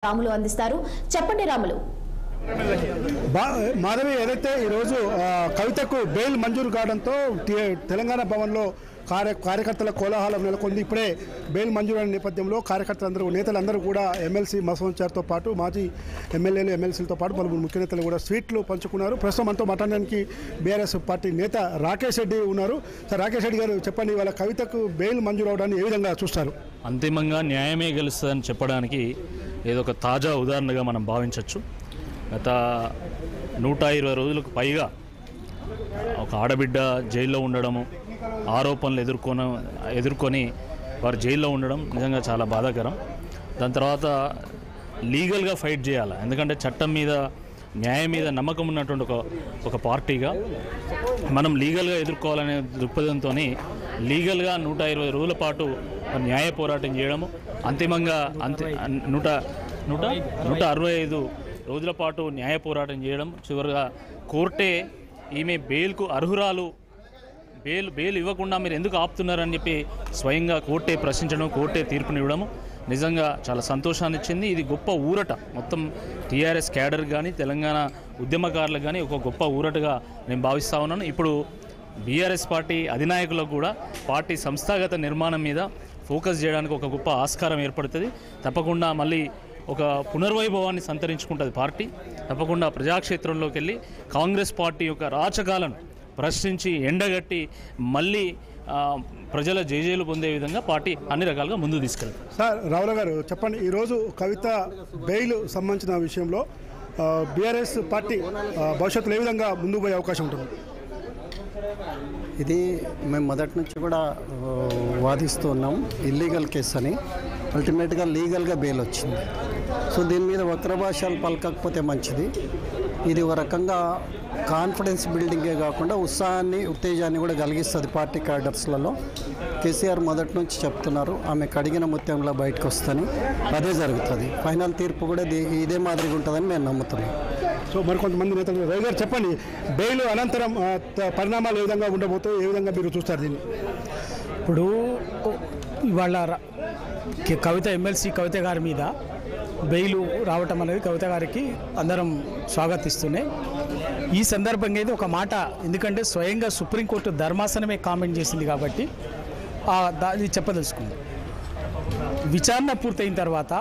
రాములు అందిస్తారు. చెప్పండి రాములు. మాధవి, ఏదైతే ఈరోజు కవితకు బెయిల్ మంజూరు కావడంతో తెలంగాణ భవన్లో కార్యకర్తల కోలాహలం నెలకొంది. ఇప్పుడే బెయిల్ మంజూరు అయిన నేపథ్యంలో కార్యకర్తలందరూ నేతలందరూ కూడా ఎమ్మెల్సీ మసవంచార్తో పాటు మాజీ ఎమ్మెల్యేలు ఎమ్మెల్సీలతో పాటు పలువురు ముఖ్య నేతలు కూడా స్వీట్లు పంచుకున్నారు. ప్రస్తుతం మనతో మాట్లాడడానికి బీఆర్ఎస్ పార్టీ నేత రాకేష్ రెడ్డి ఉన్నారు. సార్ రాకేష్ రెడ్డి గారు, చెప్పండి, వాళ్ళ కవితకు బెయిల్ మంజూరు అవడాన్ని ఏ విధంగా చూస్తారు? అంతిమంగా న్యాయమే గెలుస్తుందని చెప్పడానికి ఏదో ఒక తాజా ఉదాహరణగా మనం భావించవచ్చు. గత 120 రోజులకు పైగా ఒక ఆడబిడ్డ జైల్లో ఉండడము, ఆరోపణలు ఎదుర్కొని వారు జైల్లో ఉండడం నిజంగా చాలా బాధాకరం. దాని తర్వాత లీగల్గా ఫైట్ చేయాలి. ఎందుకంటే చట్టం మీద, న్యాయం మీద నమ్మకం ఉన్నటువంటి ఒక పార్టీగా మనం లీగల్గా ఎదుర్కోవాలనే దృక్పథంతో లీగల్గా 120 రోజుల పాటు న్యాయ పోరాటం చేయడము, అంతిమంగా 165 రోజుల పాటు న్యాయ పోరాటం చేయడం, చివరిగా కోర్టే ఈమె బెయిల్కు అర్హురాలు, బెయిల్ ఇవ్వకుండా మీరు ఎందుకు ఆపుతున్నారని చెప్పి స్వయంగా కోర్టే ప్రశ్నించడం, కోర్టే తీర్పునివ్వడము నిజంగా చాలా సంతోషాన్ని ఇచ్చింది. ఇది గొప్ప ఊరట. మొత్తం టీఆర్ఎస్ క్యాడర్ కానీ తెలంగాణ ఉద్యమకారులకు కానీ ఒక గొప్ప ఊరటగా నేను భావిస్తూ ఉన్నాను. ఇప్పుడు బీఆర్ఎస్ పార్టీ అధినాయకులకు కూడా పార్టీ సంస్థాగత నిర్మాణం మీద ఫోకస్ చేయడానికి ఒక గొప్ప ఆస్కారం ఏర్పడుతుంది. తప్పకుండా మళ్ళీ ఒక పునర్వైభవాన్ని సంతరించుకుంటుంది పార్టీ. తప్పకుండా ప్రజాక్షేత్రంలోకి వెళ్ళి కాంగ్రెస్ పార్టీ యొక్క రాచకాలను ప్రశ్నించి ఎండగట్టి మళ్ళీ ప్రజల జేజేలు పొందే విధంగా పార్టీ అన్ని రకాలుగా ముందుకు తీసుకెళ్తారు. సార్ రావుల గారు, చెప్పండి, ఈరోజు కవిత బెయిల్ సంబంధించిన విషయంలో బీఆర్ఎస్ పార్టీ భవిష్యత్తులో ఏ విధంగా ముందుకు పోయే అవకాశం ఉంటుంది? ఇది మేము మొదటి నుంచి కూడా వాదిస్తూ ఉన్నాం. ఇల్లీగల్ కేసు అని, అల్టిమేట్గా లీగల్గా బెయిల్ వచ్చింది. సో దీని మీద వక్రభాషలు పలకకపోతే మంచిది. ఇది ఒక రకంగా కాన్ఫిడెన్స్ బిల్డింగే కాకుండా ఉత్తేజాన్ని కూడా కలిగిస్తుంది పార్టీ క్యాడర్స్లలో. కేసీఆర్ మొదటి నుంచి చెప్తున్నారు ఆమె కడిగిన ముత్యంలో బయటకు వస్తుందని. అదే జరుగుతుంది. ఫైనల్ తీర్పు కూడా ఇదే మాదిరిగా ఉంటుందని మేము నమ్ముతున్నాం. సో మరికొంతమంది నేతలు, రవి గారు చెప్పండి, బెయిల్ అనంతరం పరిణామాలు ఏ విధంగా ఉండబోతాయి, ఏ విధంగా మీరు చూస్తారు దీన్ని? ఇప్పుడు ఇవాళ కవిత ఎమ్మెల్సీ కవిత గారి మీద బెయిల్ రావటం అనేది కవిత గారికి అందరం స్వాగతిస్తున్నాయి. ఈ సందర్భంగా అయితే ఒక మాట, ఎందుకంటే స్వయంగా సుప్రీంకోర్టు ధర్మాసనమే కామెంట్ చేసింది కాబట్టి అది చెప్పదలుచుకుంది. విచారణ పూర్తయిన తర్వాత,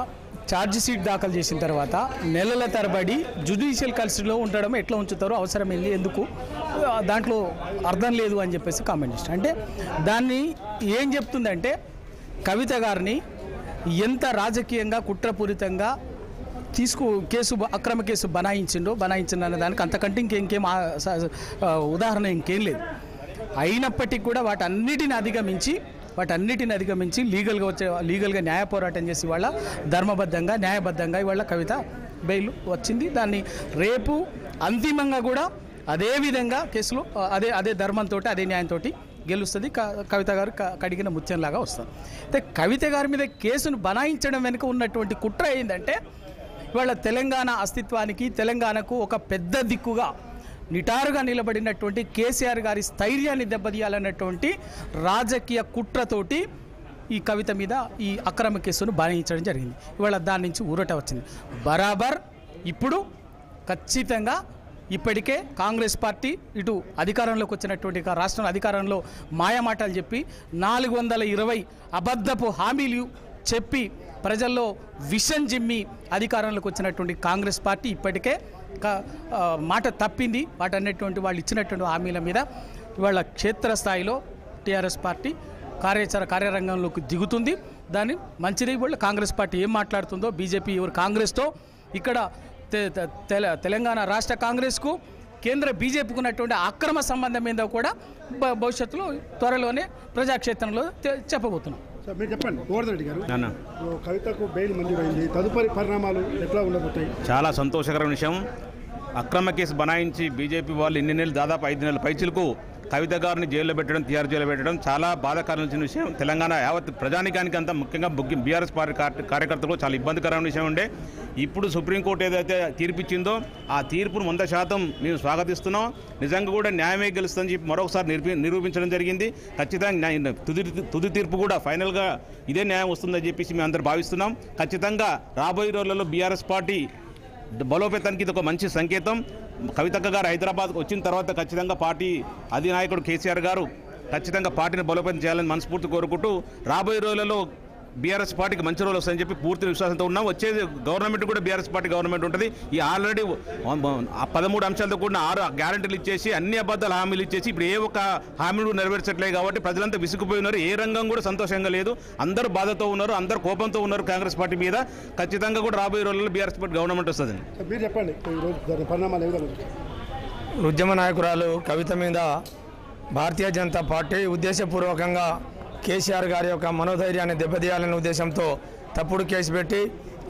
ఛార్జ్ షీట్ దాఖలు చేసిన తర్వాత నెలల తరబడి జ్యుడిషియల్ కస్టడీలో ఉండడం ఎట్లా ఉంచుతారో, అవసరమైంది ఎందుకు, దాంట్లో అర్థం లేదు అని చెప్పేసి కామెంట్ చేస్తారు. అంటే దాన్ని ఏం చెప్తుందంటే కవిత గారిని ఎంత రాజకీయంగా కుట్రపూరితంగా అక్రమ కేసు బనాయించిన దానికి అంతకంటే ఇంకేం ఉదాహరణ ఇంకేం లేదు. అయినప్పటికీ కూడా వాటన్నిటిని అధిగమించి లీగల్గా న్యాయ పోరాటం చేసి ఇవాళ ధర్మబద్ధంగా, న్యాయబద్ధంగా ఇవాళ కవిత బెయిల్ వచ్చింది. దాన్ని రేపు అంతిమంగా కూడా అదే విధంగా కేసులో అదే ధర్మంతో, అదే న్యాయంతో గెలుస్తుంది. కవిత గారు కడిగిన ముత్యంలాగా వస్తారు. అయితే కవిత గారి మీద కేసును బనాయించడం వెనుక ఉన్నటువంటి కుట్ర ఏంటంటే, ఇవాళ తెలంగాణ అస్తిత్వానికి, తెలంగాణకు ఒక పెద్ద దిక్కుగా నిటారుగా నిలబడినటువంటి కేసీఆర్ గారి స్థైర్యాన్ని దెబ్బతీయాలన్నటువంటి రాజకీయ కుట్రతోటి ఈ కవిత మీద ఈ అక్రమ కేసును బనాయించడం జరిగింది. ఇవాళ దాని నుంచి ఊరట వచ్చింది. బరాబర్ ఇప్పుడు ఖచ్చితంగా ఇప్పటికే కాంగ్రెస్ పార్టీ ఇటు అధికారంలోకి వచ్చినటువంటి రాష్ట్రంలో అధికారంలో మాయమాటలు చెప్పి 420 అబద్ధపు హామీలు చెప్పి ప్రజల్లో విషం జిమ్మి అధికారంలోకి వచ్చినటువంటి కాంగ్రెస్ పార్టీ ఇప్పటికే మాట తప్పింది. వాటన్నిటువంటి వాళ్ళు ఇచ్చినటువంటి హామీల మీద ఇవాళ క్షేత్రస్థాయిలో టీఆర్ఎస్ పార్టీ కార్యరంగంలోకి దిగుతుంది. దాన్ని మంచిది. ఇవాళ కాంగ్రెస్ పార్టీ ఏం మాట్లాడుతుందో, బీజేపీ కాంగ్రెస్తో ఇక్కడ తెలంగాణ రాష్ట్ర కాంగ్రెస్కు కేంద్ర బీజేపీకి ఉన్నటువంటి అక్రమ సంబంధం ఏందో కూడా భవిష్యత్తులో త్వరలోనే ప్రజాక్షేత్రంలో చెప్పబోతున్నాం. సార్ మీరు చెప్పండి, గోవర్ధన్ రెడ్డి గారు, కవితకు బెయిల్ మంజూరైంది, తదుపరి పరిణామాలు ఎట్లా ఉండబోతాయి? చాలా సంతోషకరమైన విషయం. అక్రమ కేసు బనాయించి బీజేపీ వాళ్ళు ఇన్ని నెలలు, దాదాపు 5 నెలల పైచిలకు కవిత గారిని జైల్లో పెట్టడం, టీఆర్ జైల్లో పెట్టడం చాలా బాధాకరమైన విషయం. తెలంగాణ యావత్ ప్రజానికానికి అంతా, ముఖ్యంగా బీఆర్ఎస్ పార్టీ కార్యకర్తలకు చాలా ఇబ్బందికరమైన విషయం ఉండే. ఇప్పుడు సుప్రీంకోర్టు ఏదైతే తీర్పిచ్చిందో ఆ తీర్పును 100% మేము స్వాగతిస్తున్నాం. నిజంగా కూడా న్యాయమే గెలుస్తుందని చెప్పి మరొకసారి నిరూపించడం జరిగింది. ఖచ్చితంగా తుది తీర్పు కూడా ఫైనల్గా ఇదే న్యాయం వస్తుందని చెప్పేసి మేము అందరూ భావిస్తున్నాం. ఖచ్చితంగా రాబోయే రోజులలో బీఆర్ఎస్ పార్టీ బలోపేతానికి ఇది ఒక మంచి సంకేతం. కవితక్క గారు హైదరాబాద్కు వచ్చిన తర్వాత ఖచ్చితంగా పార్టీ అధినాయకుడు కేసీఆర్ గారు ఖచ్చితంగా పార్టీని బలోపేతం చేయాలని మనస్ఫూర్తి కోరుకుంటూ రాబోయే రోజులలో బీఆర్ఎస్ పార్టీకి మంచి రోజులు వస్తాయని చెప్పి పూర్తి విశ్వాసంతో ఉన్నాం. వచ్చేది గవర్నమెంట్ కూడా బీఆర్ఎస్ పార్టీ గవర్నమెంట్ ఉంటుంది. ఈ ఆల్రెడీ 13 అంశాలతో కూడిన 6 గ్యారెంటీలు ఇచ్చేసి అన్ని అబద్ధాలు హామీలు ఇచ్చేసి ఇప్పుడు ఏ ఒక్క హామీలు నెరవేర్చట్లేదు కాబట్టి ప్రజలంతా విసిగిపోయి ఉన్నారు. ఏ రంగం కూడా సంతోషంగా లేదు. అందరూ బాధతో ఉన్నారు, అందరూ కోపంతో ఉన్నారు కాంగ్రెస్ పార్టీ మీద. ఖచ్చితంగా కూడా రాబోయే రోజుల్లో బీఆర్ఎస్ పార్టీ గవర్నమెంట్ వస్తుందండి. మీరు చెప్పండి ఈరోజు పరిణామాలు ఏ విధంగా? ఉద్యమ నాయకురాలు కవిత మీద భారతీయ జనతా పార్టీ ఉద్దేశపూర్వకంగా కేసీఆర్ గారి యొక్క మనోధైర్యాన్ని దెబ్బతీయాలనే ఉద్దేశంతో తప్పుడు కేసు పెట్టి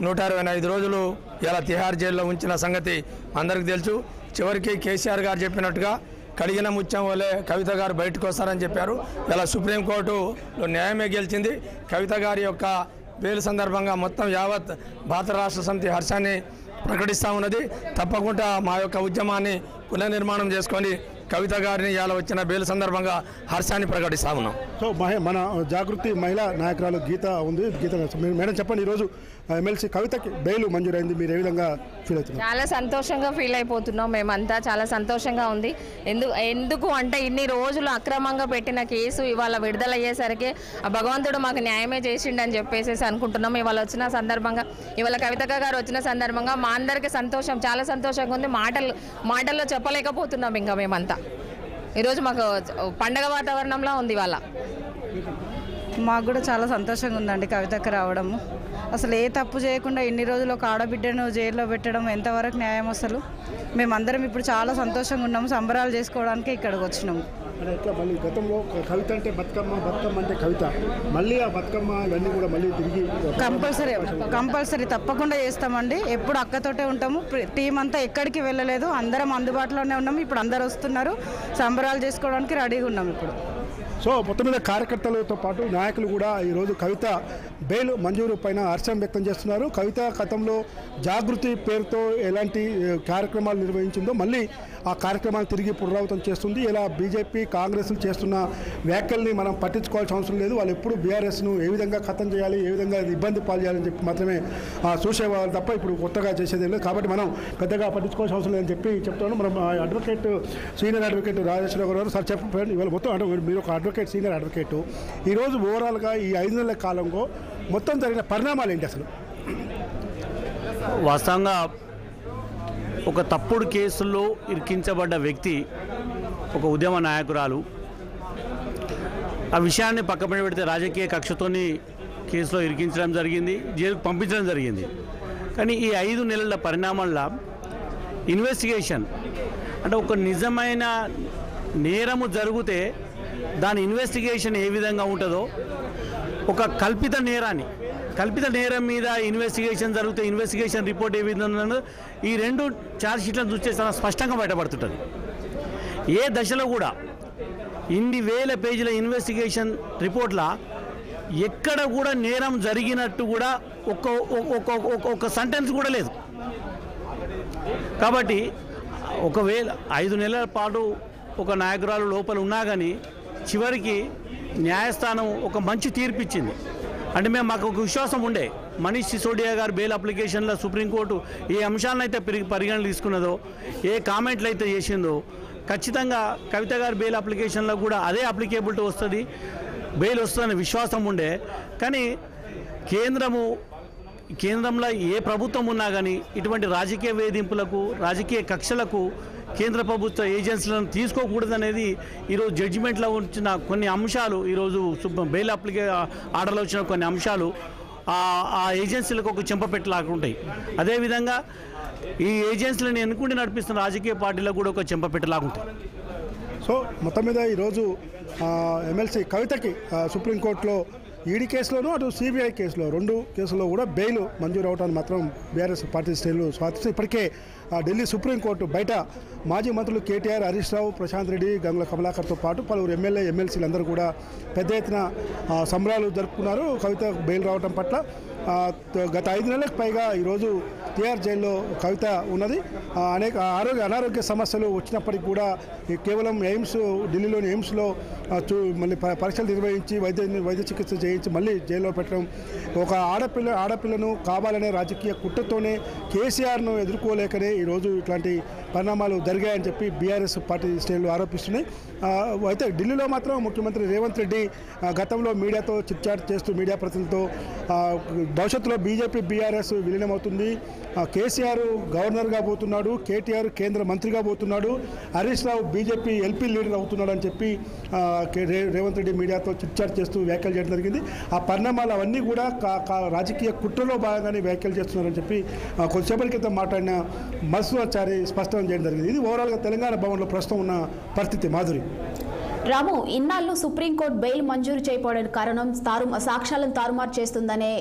125 రోజులు ఇలా తిహార్ జైల్లో ఉంచిన సంగతి అందరికీ తెలుసు. చివరికి కేసీఆర్ గారు చెప్పినట్టుగా కడిగిన ముత్యం వల్లే కవిత గారు బయటకు వస్తారని చెప్పారు. ఇలా సుప్రీంకోర్టులో న్యాయమే గెలిచింది. కవిత గారి యొక్క బెయిల్ సందర్భంగా మొత్తం యావత్ భారత రాష్ట్ర సమితి హర్షాన్ని ప్రకటిస్తూ ఉన్నది. తప్పకుండా మా యొక్క ఉద్యమాన్ని పునర్నిర్మాణం చేసుకొని కవిత గారిని ఇలా వచ్చిన బెయిల్ సందర్భంగా హర్షాన్ని ప్రకటిస్తా ఉన్నాం. సో మన జాగృతి మహిళా నాయకురాలు గీత ఉంది. గీత మేడం చెప్పండి, ఈరోజు ఎమ్మెల్సీ కవితకి బెయిల్ మంజూరైంది, మీరు ఏ విధంగా ఫీల్ అవుతున్నారు? చాలా సంతోషంగా ఫీల్ అయిపోతున్నాం మేమంతా. చాలా సంతోషంగా ఉంది. ఎందుకు అంటే ఇన్ని రోజులు అక్రమంగా పెట్టిన కేసు ఇవాళ విడుదల అయ్యేసరికి భగవంతుడు మాకు న్యాయమే చేసిండని చెప్పేసి అనుకుంటున్నాం. ఇవాళ వచ్చిన సందర్భంగా, ఇవాళ కవితక్క గారు వచ్చిన సందర్భంగా మా అందరికీ సంతోషం, చాలా సంతోషంగా ఉంది. మాటల్లో చెప్పలేకపోతున్నాం ఇంకా మేమంతా. ఈరోజు మాకు పండగ వాతావరణంలో ఉంది. ఇవాళ మాకు కూడా చాలా సంతోషంగా ఉందండి కవితక్క రావడము. అసలు ఏ తప్పు చేయకుండా ఇన్ని రోజులు ఒక ఆడబిడ్డను జైల్లో పెట్టడం ఎంతవరకు న్యాయం? అసలు మేమందరం ఇప్పుడు చాలా సంతోషంగా ఉన్నాము. సంబరాలు చేసుకోవడానికి ఇక్కడికి వచ్చినాము. ఎట్లా మళ్ళీ గతంలో కవిత అంటే బతుకమ్మ అంటే కవిత, మళ్ళీ ఆ బతుకమ్మ ఇవన్నీ కూడా మళ్ళీ తిరిగి కంపల్సరీ తప్పకుండా చేస్తామండి. ఎప్పుడు అక్కతోటే ఉంటాము. టీం అంతా ఎక్కడికి వెళ్ళలేదు, అందరం అందుబాటులోనే ఉన్నాము. ఇప్పుడు అందరు వస్తున్నారు, సంబరాలు చేసుకోవడానికి రెడీగా ఉన్నాము ఇప్పుడు. సో మొత్తం మీద కార్యకర్తలతో పాటు నాయకులు కూడా ఈరోజు కవిత బెయిల్ మంజూరు పైన హర్షం వ్యక్తం చేస్తున్నారు. కవిత గతంలో జాగృతి పేరుతో ఎలాంటి కార్యక్రమాలు నిర్వహించిందో మళ్ళీ ఆ కార్యక్రమాలు తిరిగి పునరావృతం చేస్తుంది. ఇలా బీజేపీ కాంగ్రెస్లు చేస్తున్న వ్యాఖ్యల్ని మనం పట్టించుకోవాల్సిన అవసరం లేదు. వాళ్ళు ఎప్పుడు బీఆర్ఎస్ను ఏ విధంగా ఖతం చేయాలి, ఏ విధంగా ఇబ్బంది పాలు చేయాలని చెప్పి మాత్రమే చూసేవాళ్ళు తప్ప ఇప్పుడు కొత్తగా చేసేది లేదు. కాబట్టి మనం పెద్దగా పట్టించుకోవాల్సిన అవసరం లేదని చెప్పి చెప్తాను. మనం సీనియర్ అడ్వకేట్ రాజేశ్వరరావు గారు సార్ చెప్పండి, ఇవాళ మొత్తం అంటే మీరు ఒక సీనియర్ అడ్వకేట్, ఈరోజు ఓవరాల్గా ఈ 5 నెలల కాలంలో మొత్తం జరిగిన పరిణామాలు ఏంటి అసలు? వాస్తవంగా ఒక తప్పుడు కేసుల్లో ఇరికించబడ్డ వ్యక్తి, ఒక ఉద్యమ నాయకురాలు, ఆ విషయాన్ని పక్కన పెడితే రాజకీయ కక్షతోని కేసులో ఇరికించడం జరిగింది, జైలుకు పంపించడం జరిగింది. కానీ ఈ 5 నెలల పరిణామాల ఇన్వెస్టిగేషన్ అంటే ఒక నిజమైన నేరము జరిగితే దాని ఇన్వెస్టిగేషన్ ఏ విధంగా ఉంటుందో, ఒక కల్పిత నేరం మీద ఇన్వెస్టిగేషన్ జరిగితే ఇన్వెస్టిగేషన్ రిపోర్ట్ ఏ విధంగా ఉందో ఈ 2 ఛార్జ్షీట్లను చూస్తే చాలా స్పష్టంగా బయటపడుతుంటుంది. ఏ దశలో కూడా ఇన్ని వేల పేజీల ఇన్వెస్టిగేషన్ రిపోర్ట్ల ఎక్కడ కూడా నేరం జరిగినట్టు కూడా ఒక సెంటెన్స్ కూడా లేదు. కాబట్టి ఒకవేళ 5 నెలల పాటు ఒక నాయకురాలు లోపల ఉన్నా కానీ చివరికి న్యాయస్థానం ఒక మంచి తీర్పు ఇచ్చింది. అంటే మాకు ఒక విశ్వాసం ఉండే, మనీష్ సిసోడియా గారు బెయిల్ అప్లికేషన్లో సుప్రీంకోర్టు ఏ అంశాలను అయితే పరిగణన తీసుకున్నదో, ఏ కామెంట్లు అయితే చేసిందో, ఖచ్చితంగా కవిత గారు బెయిల్ అప్లికేషన్లో కూడా అదే అప్లికేబిలిటీ వస్తుంది, బెయిల్ వస్తుందనే విశ్వాసం ఉండే. కానీ కేంద్రంలో ఏ ప్రభుత్వం ఉన్నా కానీ ఇటువంటి రాజకీయ వేధింపులకు, రాజకీయ కక్షలకు కేంద్ర ప్రభుత్వ ఏజెన్సీలను తీసుకోకూడదనేది ఈరోజు జడ్జిమెంట్లో వచ్చిన కొన్ని అంశాలు, ఈరోజు బెయిల్ ఆర్డర్లో వచ్చిన కొన్ని అంశాలు ఆ ఏజెన్సీలకు ఒక చెంపపెట్టలాగా ఉంటాయి. అదేవిధంగా ఈ ఏజెన్సీలను ఎన్నుకుంటే నడిపిస్తున్న రాజకీయ పార్టీలకు కూడా ఒక చెంపపెట్టలాగా ఉంటాయి. సో మొత్తం మీద ఈరోజు ఎమ్మెల్సీ కవితకి సుప్రీంకోర్టులో ఈడీ కేసులోనూ అటు సిబిఐ కేసులో 2 కేసుల్లో కూడా బెయిల్ మంజూరు అవడానికి మాత్రం బీఆర్ఎస్ పార్టీ శ్రేణులు స్వాగతిస్తూ ఇప్పటికే ఢిల్లీ సుప్రీంకోర్టు బయట మాజీ మంత్రులు కేటీఆర్, హరీష్ రావు, ప్రశాంత్ రెడ్డి, గంగుల కమలాకర్తో పాటు పలువురు ఎమ్మెల్యేలు, ఎమ్మెల్సీలు అందరూ కూడా పెద్ద ఎత్తున సంబరాలు జరుపుకున్నారు కవిత బెయిల్ రావడం పట్ల. గత 5 నెలలకు పైగా ఈరోజు టీఆర్ జైల్లో కవిత ఉన్నది. అనేక అనారోగ్య సమస్యలు వచ్చినప్పటికీ కూడా కేవలం ఢిల్లీలోని ఎయిమ్స్లో మళ్ళీ పరీక్షలు నిర్వహించి వైద్య చికిత్స చేయించి మళ్ళీ జైల్లో పెట్టడం, ఒక ఆడపిల్లను కావాలనే రాజకీయ కుట్రతోనే కేసీఆర్ను ఎదుర్కోలేకనే ఈరోజు ఇట్లాంటి పరిణామాలు జరిగాయని చెప్పి బీఆర్ఎస్ పార్టీ శ్రేణులు ఆరోపిస్తున్నాయి. అయితే ఢిల్లీలో మాత్రం ముఖ్యమంత్రి రేవంత్ రెడ్డి గతంలో మీడియాతో చిట్చాట్ చేస్తూ మీడియా ప్రతినిధులతో భవిష్యత్తులో బీజేపీ బీఆర్ఎస్ విలీనమవుతుంది, కేసీఆర్ గవర్నర్గా పోతున్నాడు, కేటీఆర్ కేంద్ర మంత్రిగా పోతున్నాడు, Harish Rao BJP LP leader అవుతున్నాడు అని చెప్పి రేవంత్ రెడ్డి మీడియాతో చిట్చాట్ చేస్తూ వ్యాఖ్యలు చేయడం జరిగింది. ఆ పరిణామాలు అవన్నీ కూడా రాజకీయ కుట్రలో భాగంగానే వ్యాఖ్యలు చేస్తున్నారని చెప్పి కొద్దిసేపటి క్రితం మాట్లాడిన మధుసూదనాచారి స్పష్టం చేయడం జరిగింది. ఇది ఓవరాల్గా తెలంగాణ భవన్లో ప్రస్తుతం ఉన్న పరిస్థితి. మాధురి, రాము, ఇన్నాళ్ళు సుప్రీంకోర్టు బెయిల్ మంజూరు చేయకపోవడానికి కారణం సాక్ష్యాలను తారుమారు చేస్తుందనే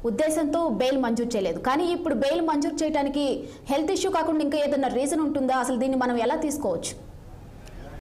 ఉద్దేశంతో బెయిల్ మంజూరు చేయలేదు. కానీ ఇప్పుడు బెయిల్ మంజూరు చేయడానికి హెల్త్ ఇష్యూ కాకుండా ఇంకా ఏదైనా రీజన్ ఉంటుందా? అసలు దీన్ని మనం ఎలా తీసుకోవచ్చు?